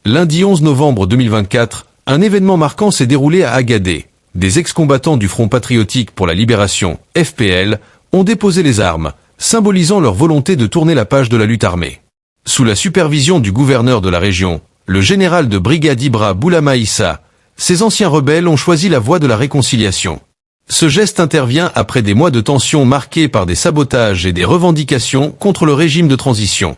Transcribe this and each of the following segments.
Lundi 11 novembre 2024, un événement marquant s'est déroulé à Agadé. Des ex-combattants du Front patriotique pour la libération, FPL, ont déposé les armes, symbolisant leur volonté de tourner la page de la lutte armée. Sous la supervision du gouverneur de la région, le général de brigade Ibra Boulama Issa, ces anciens rebelles ont choisi la voie de la réconciliation. Ce geste intervient après des mois de tensions marqués par des sabotages et des revendications contre le régime de transition.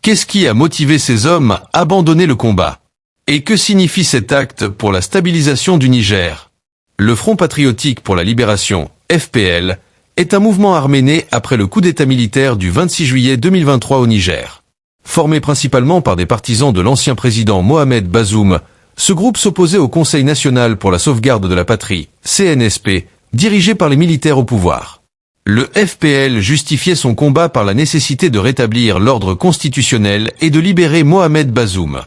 Qu'est-ce qui a motivé ces hommes à abandonner le combat? Et que signifie cet acte pour la stabilisation du Niger? Le Front patriotique pour la libération, FPL, est un mouvement armé né après le coup d'état militaire du 26 juillet 2023 au Niger. Formé principalement par des partisans de l'ancien président Mohamed Bazoum, ce groupe s'opposait au Conseil national pour la sauvegarde de la patrie, CNSP, dirigé par les militaires au pouvoir. Le FPL justifiait son combat par la nécessité de rétablir l'ordre constitutionnel et de libérer Mohamed Bazoum.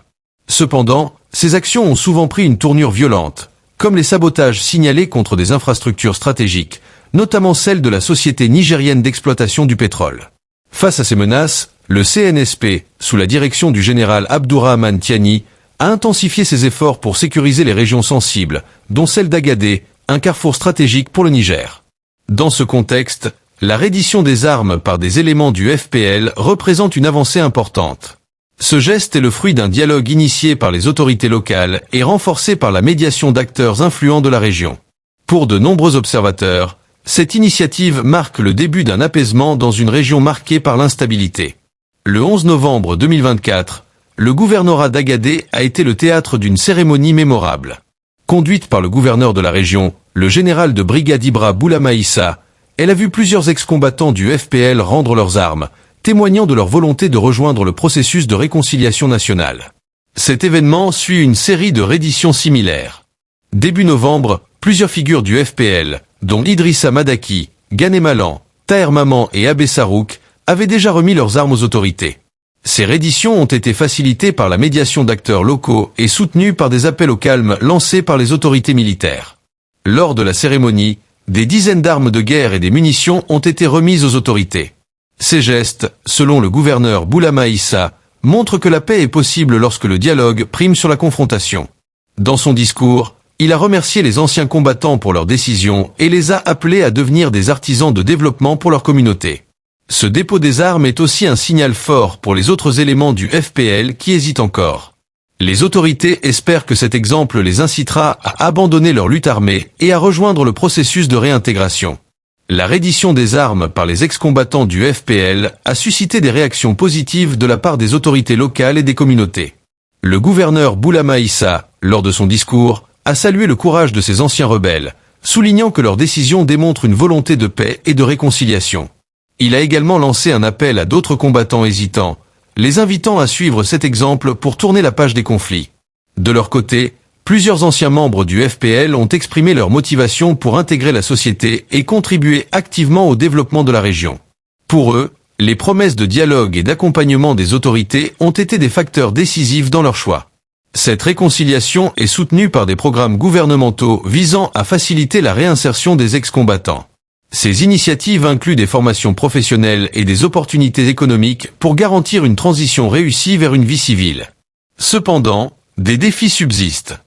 Cependant, ces actions ont souvent pris une tournure violente, comme les sabotages signalés contre des infrastructures stratégiques, notamment celles de la Société nigérienne d'exploitation du pétrole. Face à ces menaces, le CNSP, sous la direction du général Abdourahmane Tiani, a intensifié ses efforts pour sécuriser les régions sensibles, dont celle d'Agadé, un carrefour stratégique pour le Niger. Dans ce contexte, la reddition des armes par des éléments du FPL représente une avancée importante. Ce geste est le fruit d'un dialogue initié par les autorités locales et renforcé par la médiation d'acteurs influents de la région. Pour de nombreux observateurs, cette initiative marque le début d'un apaisement dans une région marquée par l'instabilité. Le 11 novembre 2024, le gouvernorat d'Agadé a été le théâtre d'une cérémonie mémorable. Conduite par le gouverneur de la région, le général de brigade Ibra Boulama Issa, elle a vu plusieurs ex-combattants du FPL rendre leurs armes, témoignant de leur volonté de rejoindre le processus de réconciliation nationale. Cet événement suit une série de redditions similaires. Début novembre, plusieurs figures du FPL, dont Idrissa Madaki, Gané Malan, Taher Maman et Abbé Sarouk, avaient déjà remis leurs armes aux autorités. Ces redditions ont été facilitées par la médiation d'acteurs locaux et soutenues par des appels au calme lancés par les autorités militaires. Lors de la cérémonie, des dizaines d'armes de guerre et des munitions ont été remises aux autorités. Ces gestes, selon le gouverneur Boulama Issa, montrent que la paix est possible lorsque le dialogue prime sur la confrontation. Dans son discours, il a remercié les anciens combattants pour leurs décisions et les a appelés à devenir des artisans de développement pour leur communauté. Ce dépôt des armes est aussi un signal fort pour les autres éléments du FPL qui hésitent encore. Les autorités espèrent que cet exemple les incitera à abandonner leur lutte armée et à rejoindre le processus de réintégration. La reddition des armes par les ex-combattants du FPL a suscité des réactions positives de la part des autorités locales et des communautés. Le gouverneur Boulama Issa, lors de son discours, a salué le courage de ces anciens rebelles, soulignant que leur décision démontre une volonté de paix et de réconciliation. Il a également lancé un appel à d'autres combattants hésitants, les invitant à suivre cet exemple pour tourner la page des conflits. De leur côté, plusieurs anciens membres du FPL ont exprimé leur motivation pour intégrer la société et contribuer activement au développement de la région. Pour eux, les promesses de dialogue et d'accompagnement des autorités ont été des facteurs décisifs dans leur choix. Cette réconciliation est soutenue par des programmes gouvernementaux visant à faciliter la réinsertion des ex-combattants. Ces initiatives incluent des formations professionnelles et des opportunités économiques pour garantir une transition réussie vers une vie civile. Cependant, des défis subsistent.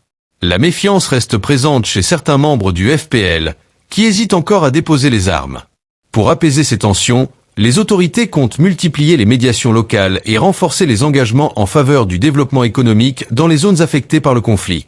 La méfiance reste présente chez certains membres du FPL, qui hésitent encore à déposer les armes. Pour apaiser ces tensions, les autorités comptent multiplier les médiations locales et renforcer les engagements en faveur du développement économique dans les zones affectées par le conflit.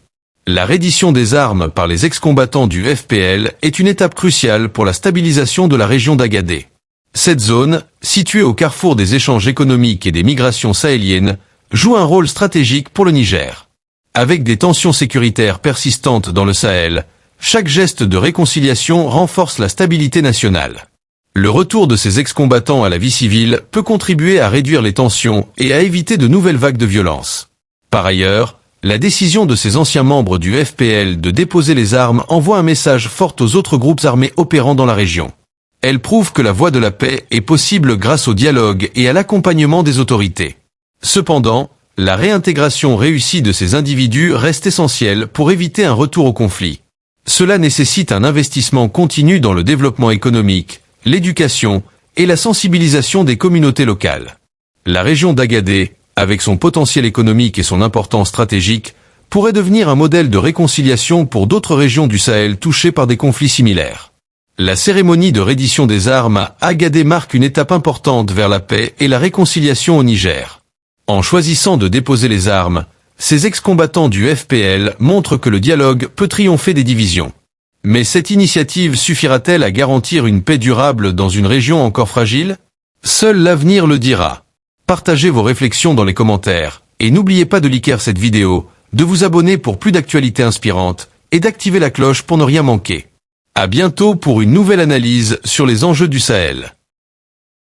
La reddition des armes par les ex-combattants du FPL est une étape cruciale pour la stabilisation de la région d'Agadé. Cette zone, située au carrefour des échanges économiques et des migrations sahéliennes, joue un rôle stratégique pour le Niger. Avec des tensions sécuritaires persistantes dans le Sahel, chaque geste de réconciliation renforce la stabilité nationale. Le retour de ces ex-combattants à la vie civile peut contribuer à réduire les tensions et à éviter de nouvelles vagues de violence. Par ailleurs, la décision de ces anciens membres du FPL de déposer les armes envoie un message fort aux autres groupes armés opérant dans la région. Elle prouve que la voie de la paix est possible grâce au dialogue et à l'accompagnement des autorités. Cependant, la réintégration réussie de ces individus reste essentielle pour éviter un retour au conflit. Cela nécessite un investissement continu dans le développement économique, l'éducation et la sensibilisation des communautés locales. La région d'Agadé, avec son potentiel économique et son importance stratégique, pourrait devenir un modèle de réconciliation pour d'autres régions du Sahel touchées par des conflits similaires. La cérémonie de reddition des armes à Agadé marque une étape importante vers la paix et la réconciliation au Niger. En choisissant de déposer les armes, ces ex-combattants du FPL montrent que le dialogue peut triompher des divisions. Mais cette initiative suffira-t-elle à garantir une paix durable dans une région encore fragile? Seul l'avenir le dira. Partagez vos réflexions dans les commentaires, et n'oubliez pas de liker cette vidéo, de vous abonner pour plus d'actualités inspirantes, et d'activer la cloche pour ne rien manquer. À bientôt pour une nouvelle analyse sur les enjeux du Sahel.